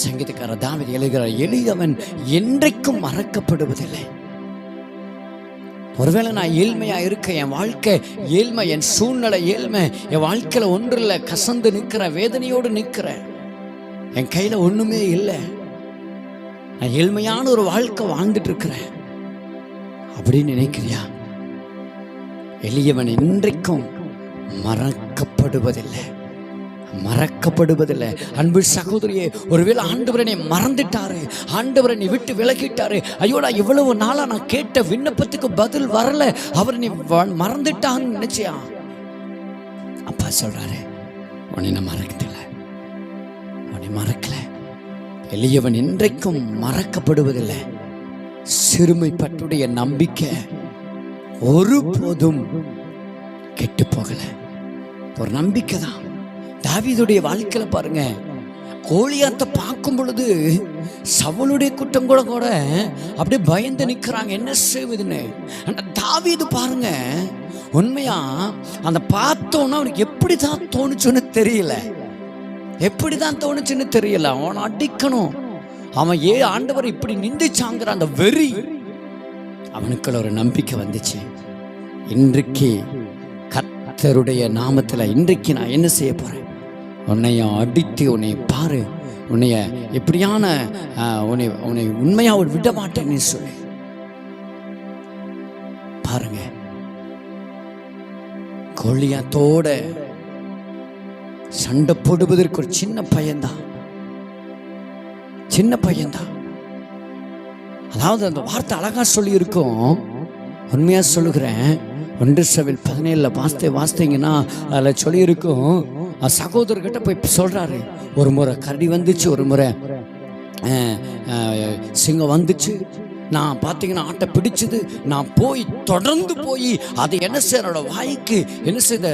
சங்கீதக்காரர் தாவீது எழுதுகிறார், எளியவன் என்றைக்கும் மறக்கப்படுவதில்லை. ஒருவேளை நான் ஏழ்மையா இருக்க, என் வாழ்க்கை ஏழ்மை, என் சூழ்நிலை ஏழ்மை, என் வாழ்க்கையில ஒன்றில்லை, கசந்து நிற்கிற, வேதனையோடு நிற்கிற, என் கையில ஒண்ணுமே இல்லை, நான் ஏழ்மையான ஒரு வாழ்க்கை வாழ்ந்துட்டு இருக்கிறேன் அப்படின்னு நினைக்கிறியா? எளியவன் இன்றைக்கும் மறக்கப்படுவதில்லை, மறக்கப்படுவதில்லை. அன்பு சகோதரியே, ஒருவேளை ஆண்டவர் என்னை மறந்துட்டாரு, ஆண்டவர் என்னை விட்டு விலகிட்டாரு, ஐயோ நான் இவ்வளவு நாளா நான் கேட்ட விண்ணப்பத்துக்கு பதில் வரல, அவர் நீ மறந்துட்டான்னு நினைச்சியா? அப்பா சொல்றாரு, உன்னை நான் மறக்கல, உன்னை மறக்கல. எளியவன் இன்றைக்கும் மறக்கப்படுவதில்லை. சிறுமைப்பட்டுடைய நம்பிக்கை ஒருபோதும் கெட்டு போகல. ஒரு நம்பிக்கை தான். தாவீதுடைய வாழ்க்கையில பாருங்க, கோலியாத்தை பார்க்கும் பொழுது சவுலுடைய கூட்டம் கூட அப்படியே பயந்து நிற்கிறாங்க, என்ன செய்வதுன்னு. ஆனா தாவீது பாருங்க, உண்மையா அந்த பார்த்தோன்னா அவனுக்கு எப்படிதான் தோணுச்சுன்னு தெரியல, எப்படிதான் தோணுச்சுன்னு தெரியல. அவனை அடிக்கணும், அவன் ஆண்டவர் இப்படி நிந்திச்சாங்கிற அந்த வெறி அவனுக்குள்ள ஒரு நம்பிக்கை வந்துச்சு. இன்றைக்கு கர்த்தருடைய நாமத்துல இன்றைக்கு நான் என்ன செய்ய போறேன்? உன்னைய அடித்து உன்னை பாரு, உன்னைய எப்படியான உன்னை உண்மையா விட மாட்டேன்னு சொல்லி பாருங்க. கோலியாத்தோட சண்டை போடுவதற்கு ஒரு சின்ன பையன்தான், சின்ன பையன்தான். அதாவது அந்த வார்த்தை அழகா சொல்லி இருக்கும். உண்மையா சொல்லுகிறேன், 1 Samuel 17 வாசித்தீங்கன்னா அதில் சொல்லியிருக்கும், சகோதரர்கிட்ட போய் சொல்றாரு, ஒரு முறை கரடி வந்துச்சு, ஒரு முறை சிங்கம் வந்துச்சு, நான் பார்த்தீங்கன்னா ஆட்டை பிடிச்சது, நான் போய் தொடர்ந்து போய் அதை என்ன செய்ய, என்னோட வாய்க்கு என்ன செய்த